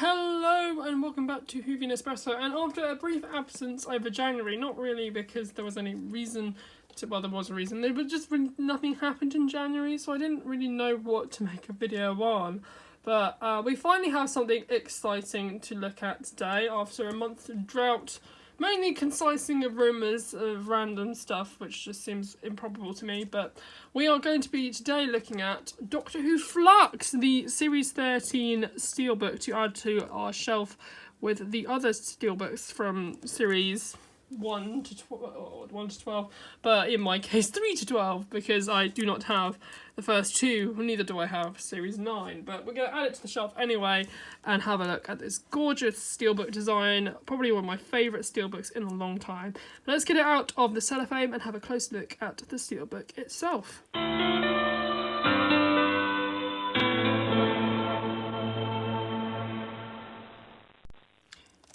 Hello and welcome back to Whovian Espresso, and after a brief absence over January, not really because there was any reason to, well, there was a reason, but just really nothing happened in January, so I didn't really know what to make a video on. But we finally have something exciting to look at today after a month of drought, mainly concising of rumours of random stuff, which just seems improbable to me. But we are going to be today looking at Doctor Who Flux, the Series 13 Steelbook, to add to our shelf with the other Steelbooks from Series 1 to 12, but in my case 3 to 12, because I do not have the first two, neither do I have Series 9, but we're going to add it to the shelf anyway and have a look at this gorgeous steelbook design, probably one of my favourite steelbooks in a long time. But let's get it out of the cellophane and have a close look at the steelbook itself.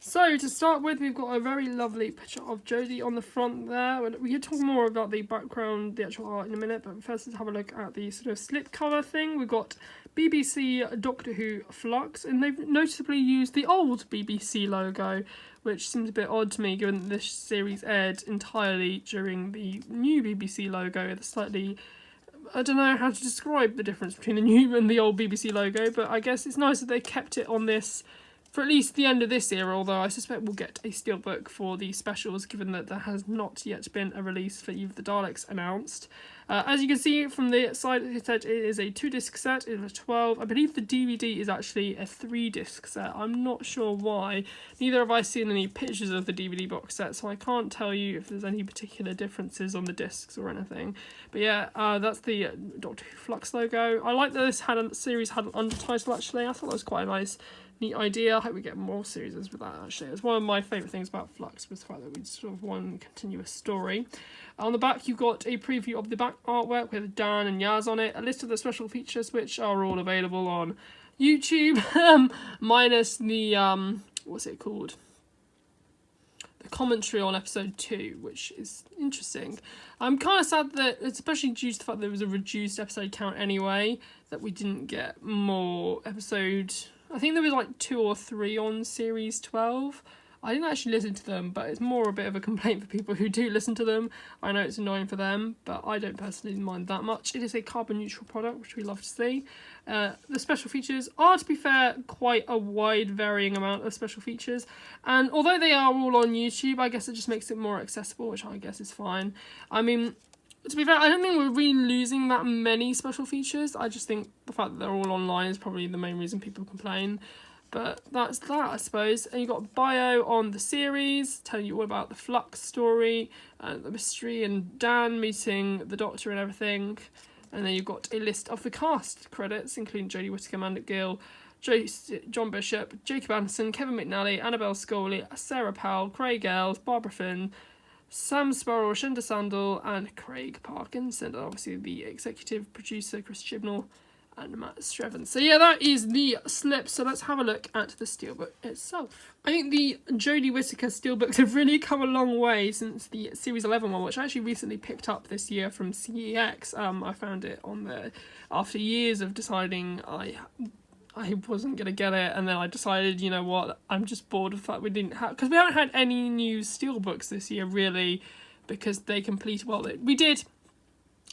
So to start with, we've got a very lovely picture of Jodie on the front there. We can talk more about the background, the actual art in a minute, but first let's have a look at the sort of slip cover thing. We've got BBC Doctor Who Flux, and they've noticeably used the old BBC logo, which seems a bit odd to me given that this series aired entirely during the new BBC logo. The slightly, I don't know how to describe the difference between the new and the old BBC logo, but I guess it's nice that they kept it on this for at least the end of this era, although I suspect we'll get a steelbook for the specials, given that there has not yet been a release for Eve of the Daleks announced. As you can see from the side of the set, it is a 2-disc set, it is a 12. I believe the DVD is actually a 3-disc set. I'm not sure why. Neither have I seen any pictures of the DVD box set, so I can't tell you if there's any particular differences on the discs or anything. But yeah, that's the Doctor Who Flux logo. I like that this series had an undertitle actually. I thought that was quite a nice, neat idea. I hope we get more series with that actually. It's one of my favourite things about Flux was the fact that we sort of one continuous story. On the back you've got a preview of the back artwork with Dan and Yaz on it, a list of the special features which are all available on YouTube, minus the, what's it called? The commentary on episode 2, which is interesting. I'm kind of sad that, especially due to the fact that there was a reduced episode count anyway, that we didn't get more episode. I think there was like 2 or 3 on Series 12. I didn't actually listen to them, but it's more a bit of a complaint for people who do listen to them. I know it's annoying for them, but I don't personally mind that much. It is a carbon neutral product, which we love to see. The special features are, to be fair, quite a wide varying amount of special features. And although they are all on YouTube, I guess it just makes it more accessible, which I guess is fine. I mean, to be fair, I don't think we're really losing that many special features. I just think the fact that they're all online is probably the main reason people complain. But that's that, I suppose. And you've got bio on the series, telling you all about the Flux story, the mystery, and Dan meeting the Doctor and everything. And then you've got a list of the cast credits, including Jodie Whittaker, Mandip Gill, John Bishop, Jacob Anderson, Kevin McNally, Annabelle Scully, Sarah Powell, Craig Ailes, Barbara Finn, Sam Sparrow, Shinda Sandel, and Craig Parkinson, and obviously the executive producer Chris Chibnall and Matt Streven. So yeah, that is the slip. So let's have a look at the steelbook itself. I think the Jodie Whittaker steelbooks have really come a long way since the Series 11 one, which I actually recently picked up this year from CEX. I found it on there after years of deciding I wasn't going to get it, and then I decided, you know what, I'm just bored of the fact we didn't have, because we haven't had any new steelbooks this year really, because they completed, well, we did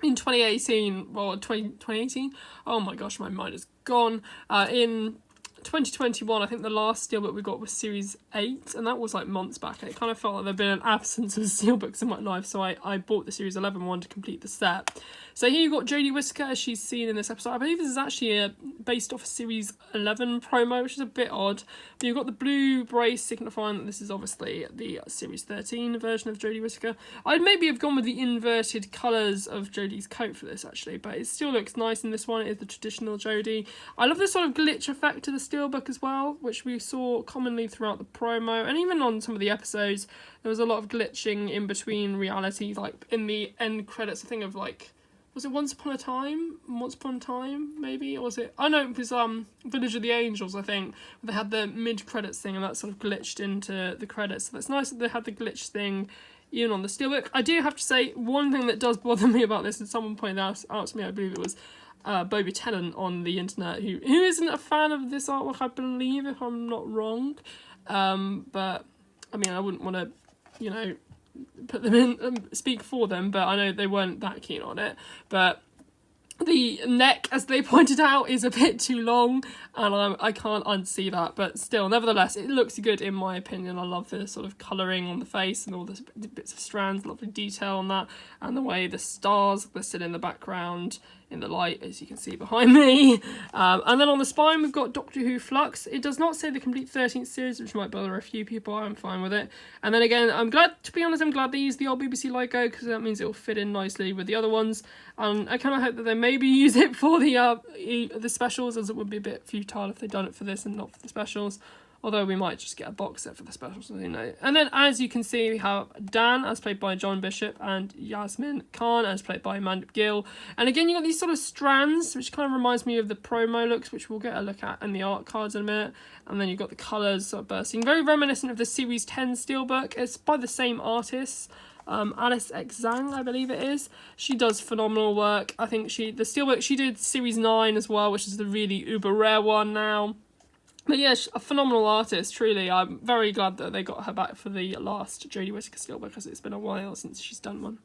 in 2018, well, 2018, oh my gosh, my mind is gone. In 2021, I think the last steelbook we got was Series 8, and that was like months back, and it kind of felt like there'd been an absence of steelbooks in my life, so I bought the Series 11 one to complete the set. So here you've got Jodie Whittaker, as she's seen in this episode. I believe this is actually based off a Series 11 promo, which is a bit odd. But you've got the blue brace signifying that this is obviously the Series 13 version of Jodie Whittaker. I'd maybe have gone with the inverted colours of Jodie's coat for this, actually, but it still looks nice in this one. It is the traditional Jodie. I love this sort of glitch effect to the steelbook as well, which we saw commonly throughout the promo, and even on some of the episodes, there was a lot of glitching in between reality, like in the end credits, I think of like, was it Once Upon a Time, maybe? Or was it, I know it was Village of the Angels, I think, where they had the mid-credits thing and that sort of glitched into the credits. So that's nice that they had the glitch thing even on the steelbook. I do have to say, one thing that does bother me about this, and someone pointed out to me, I believe it was Bobby Tennant on the internet, who isn't a fan of this artwork, I believe, if I'm not wrong. But I mean, I wouldn't want to, you know, put them in, speak for them, but I know they weren't that keen on it. But the neck, as they pointed out, is a bit too long, and I can't unsee that. But still, nevertheless, it looks good in my opinion. I love the sort of colouring on the face and all the bits of strands, lovely detail on that, and the way the stars glisten in the background in the light, as you can see behind me. And then on the spine, we've got Doctor Who Flux. It does not say the complete 13th series, which might bother a few people. I'm fine with it. And then again, I'm glad, to be honest, I'm glad they used the old BBC logo, because that means it will fit in nicely with the other ones. And I kind of hope that they maybe use it for the specials, as it would be a bit futile if they'd done it for this and not for the specials. Although we might just get a box set for the specials, you know. And then, as you can see, we have Dan, as played by John Bishop, and Yasmin Khan, as played by Mandip Gill. And again, you got these sort of strands, which kind of reminds me of the promo looks, which we'll get a look at in the art cards in a minute. And then you've got the colours sort of bursting. Very reminiscent of the Series 10 Steelbook. It's by the same artist. Alice X Zhang, I believe it is. She does phenomenal work. I think the Steelbook, she did Series 9 as well, which is the really uber rare one now. But yeah, a phenomenal artist, truly. I'm very glad that they got her back for the last Jodie Whittaker Steelbook, because it's been a while since she's done one.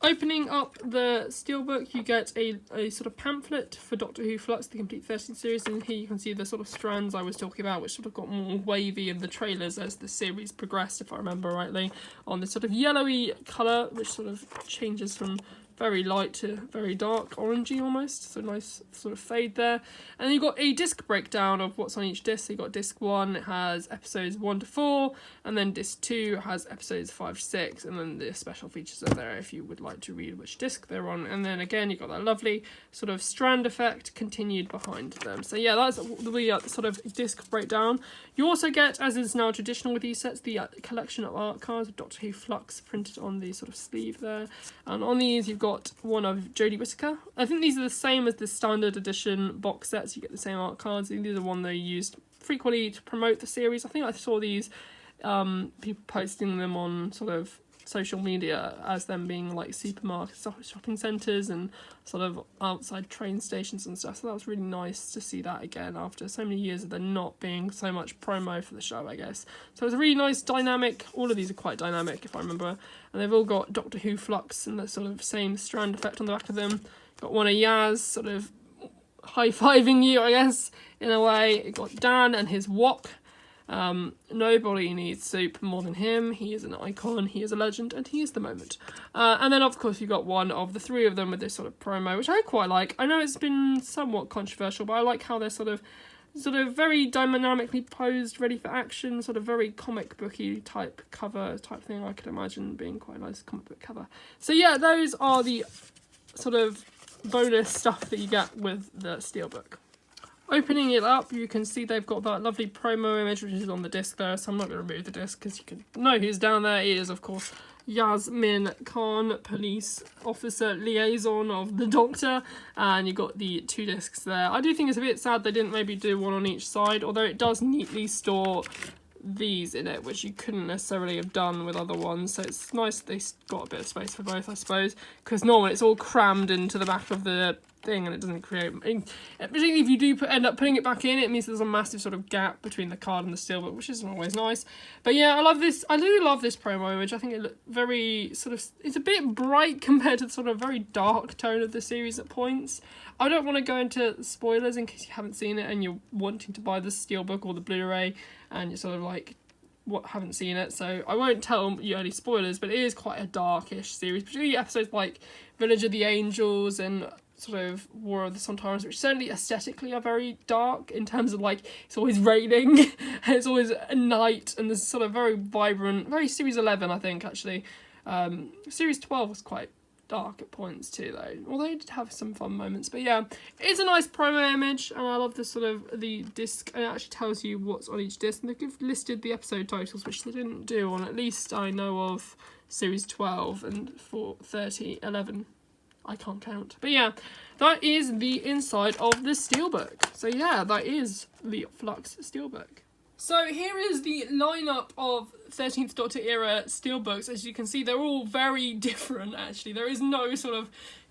Opening up the Steelbook, you get a sort of pamphlet for Doctor Who Flux, the complete 13th series, and here you can see the sort of strands I was talking about, which sort of got more wavy in the trailers as the series progressed, if I remember rightly, on this sort of yellowy colour, which sort of changes from very light to very dark, orangey almost, so nice sort of fade there. And then you've got a disc breakdown of what's on each disc. So you've got disc 1, it has episodes 1 to 4, and then disc 2 has episodes 5 to 6, and then the special features are there if you would like to read which disc they're on. And then again, you've got that lovely sort of strand effect continued behind them. So yeah, that's the sort of disc breakdown. You also get, as is now traditional with these sets, the collection of art cards of Doctor Who Flux printed on the sort of sleeve there. And on these, you've got one of Jodie Whittaker. I think these are the same as the standard edition box sets. You get the same art cards. These are one they used frequently to promote the series. I think I saw these people posting them on sort of social media as them being like supermarkets, shopping centres, and sort of outside train stations and stuff. So that was really nice to see that again after so many years of there not being so much promo for the show, I guess. So it's a really nice dynamic. All of these are quite dynamic, if I remember. And they've all got Doctor Who Flux and the sort of same strand effect on the back of them. Got one of Yaz sort of high-fiving you, I guess, in a way. You got Dan and his wok. Nobody needs Soup more than him. He is an icon, he is a legend, and he is the moment. And then, of course, you've got one of the three of them with this sort of promo, which I quite like. I know it's been somewhat controversial, but I like how they're sort of very dynamically posed, ready for action, sort of very comic booky type cover type thing. I could imagine being quite a nice comic book cover. So yeah, those are the sort of bonus stuff that you get with the Steelbook. Opening it up, you can see they've got that lovely promo image, which is on the disc there, so I'm not going to remove the disc because you can know who's down there. He is, of course, Yasmin Khan, police officer liaison of the Doctor, and you've got the two discs there. I do think it's a bit sad they didn't maybe do one on each side, although it does neatly store these in it, which you couldn't necessarily have done with other ones, so it's nice that they got a bit of space for both, I suppose, because normally it's all crammed into the back of the thing and it doesn't create, particularly if you do end up putting it back in, it means there's a massive sort of gap between the card and the Steelbook, which isn't always nice. But yeah, I love this. I do love this promo image. I think it looked very sort of, it's a bit bright compared to the sort of very dark tone of the series at points. I don't want to go into spoilers in case you haven't seen it and you're wanting to buy the Steelbook or the Blu-ray and you're sort of like, haven't seen it, so I won't tell you any spoilers, but it is quite a darkish series, particularly episodes like Village of the Angels and sort of War of the Sontarans, which certainly aesthetically are very dark in terms of like it's always raining and it's always a night and there's sort of very vibrant, very Series 11 I think actually. Series 12 was quite dark at points too though, although it did have some fun moments. But yeah, it's a nice promo image and I love the sort of the disc, and it actually tells you what's on each disc, and they've listed the episode titles, which they didn't do on at least I know of Series 12 and for 11. I can't count. But yeah, that is the inside of the Steelbook. So yeah, that is the Flux Steelbook. So here is the lineup of 13th Doctor era Steelbooks. As you can see, they're all very different actually. There is no sort of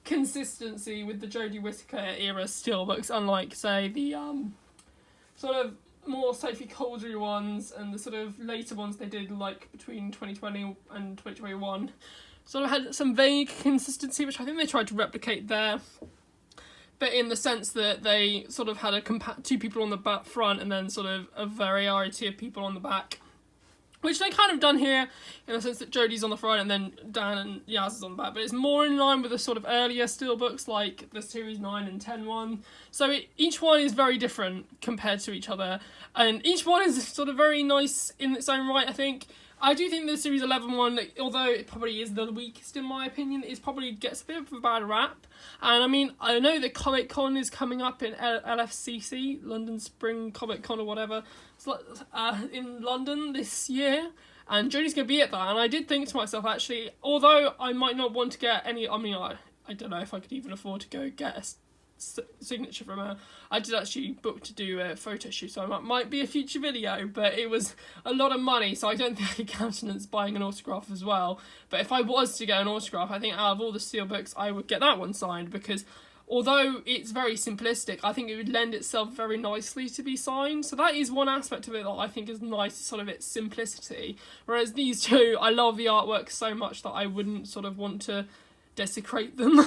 consistency with the Jodie Whittaker era steelbooks, unlike, say, the sort of more Sophie Couldery ones and the sort of later ones they did, like between 2020 and 2021. Sort of had some vague consistency, which I think they tried to replicate there, but in the sense that they sort of had two people on the back front and then sort of a variety of people on the back, which they kind of done here in the sense that Jodie's on the front and then Dan and Yaz is on the back, but it's more in line with the sort of earlier steelbooks like the Series 9 and 10 one. So each one is very different compared to each other, and each one is sort of very nice in its own right, I think. I do think the Series 11 one, although it probably is the weakest in my opinion, is probably gets a bit of a bad rap. And I mean, I know that Comic Con is coming up in LFCC, London Spring Comic Con or whatever, in London this year, and Jodie's going to be at that. And I did think to myself, actually, although I might not want to get any, I mean, I don't know if I could even afford to go get a signature from her. I did actually book to do a photo shoot, so it might be a future video, but it was a lot of money, so I don't think I could countenance buying an autograph as well. But if I was to get an autograph, I think out of all the steelbooks I would get that one signed, because although it's very simplistic, I think it would lend itself very nicely to be signed. So that is one aspect of it that I think is nice, sort of its simplicity. Whereas these two, I love the artwork so much that I wouldn't sort of want to desecrate them,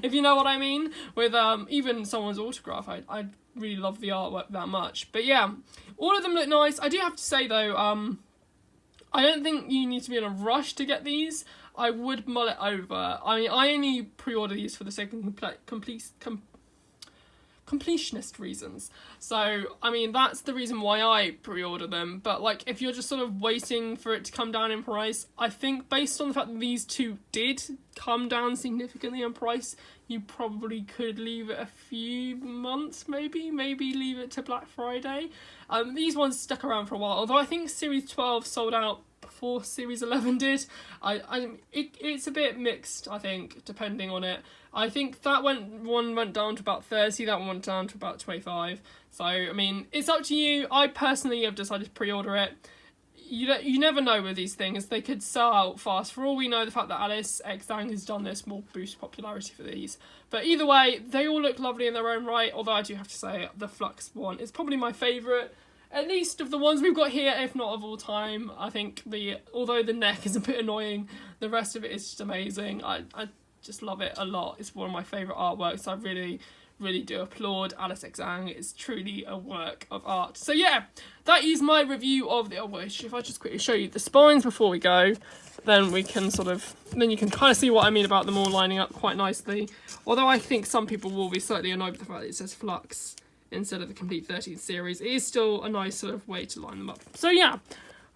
if you know what I mean. With even someone's autograph, I really love the artwork that much. But yeah, all of them look nice. I do have to say though, I don't think you need to be in a rush to get these. I would mull it over. I mean, I only pre-order these for the sake of completionist reasons. So, I mean, that's the reason why I pre-order them. But, like, if you're just sort of waiting for it to come down in price, I think based on the fact that these two did come down significantly in price, you probably could leave it a few months, maybe leave it to Black Friday. These ones stuck around for a while, although I think Series 12 sold out before Series 11 did. It's a bit mixed, I think, depending on it. I think that one went down to about 30, that one went down to about 25. So, I mean, it's up to you. I personally have decided to pre-order it. You never know with these things. They could sell out fast. For all we know, the fact that Alice X Zhang has done this will boost popularity for these. But either way, they all look lovely in their own right, although I do have to say the Flux one is probably my favourite, at least of the ones we've got here, if not of all time. I think although the neck is a bit annoying, the rest of it is just amazing. I just love it a lot. It's one of my favourite artworks. I really do applaud Alice X Zhang. It's truly a work of art. So yeah, that is my review of the Wish. If I just quickly show you the spines before we go, then you can kind of see what I mean about them all lining up quite nicely. Although I think some people will be slightly annoyed with the fact that it says Flux instead of the complete 13th series. It is still a nice sort of way to line them up. So yeah,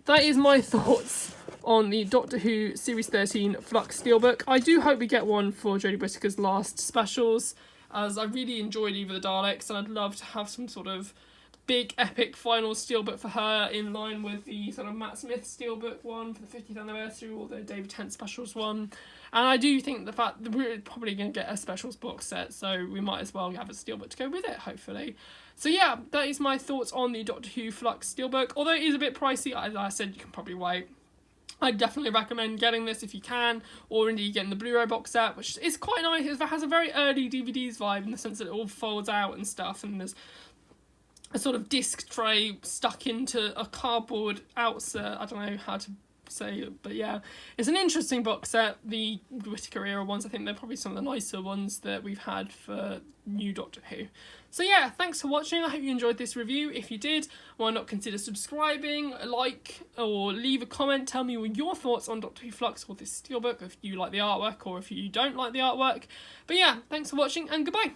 that is my thoughts on the Doctor Who Series 13 Flux Steelbook. I do hope we get one for Jodie Whittaker's last specials, as I really enjoyed Eve of the Daleks, and I'd love to have some sort of big epic final steelbook for her in line with the sort of Matt Smith steelbook one for the 50th anniversary, or the David Tennant specials one. And I do think the fact that we're probably going to get a specials box set, so we might as well have a steelbook to go with it, hopefully. So yeah, that is my thoughts on the Doctor Who Flux steelbook. Although it is a bit pricey, as I said, you can probably wait. I'd definitely recommend getting this if you can, or indeed getting the Blu-ray box set, which is quite nice. It has a very early DVDs vibe in the sense that it all folds out and stuff, and there's a sort of disc tray stuck into a cardboard outsert. I don't know how to say it, but yeah, it's an interesting box set. The Whittaker era ones, I think they're probably some of the nicer ones that we've had for new Doctor Who. So yeah, thanks for watching. I hope you enjoyed this review. If you did, why not consider subscribing, like, or leave a comment. Tell me your thoughts on Doctor Who Flux or this steelbook, if you like the artwork or if you don't like the artwork. But yeah, thanks for watching and goodbye.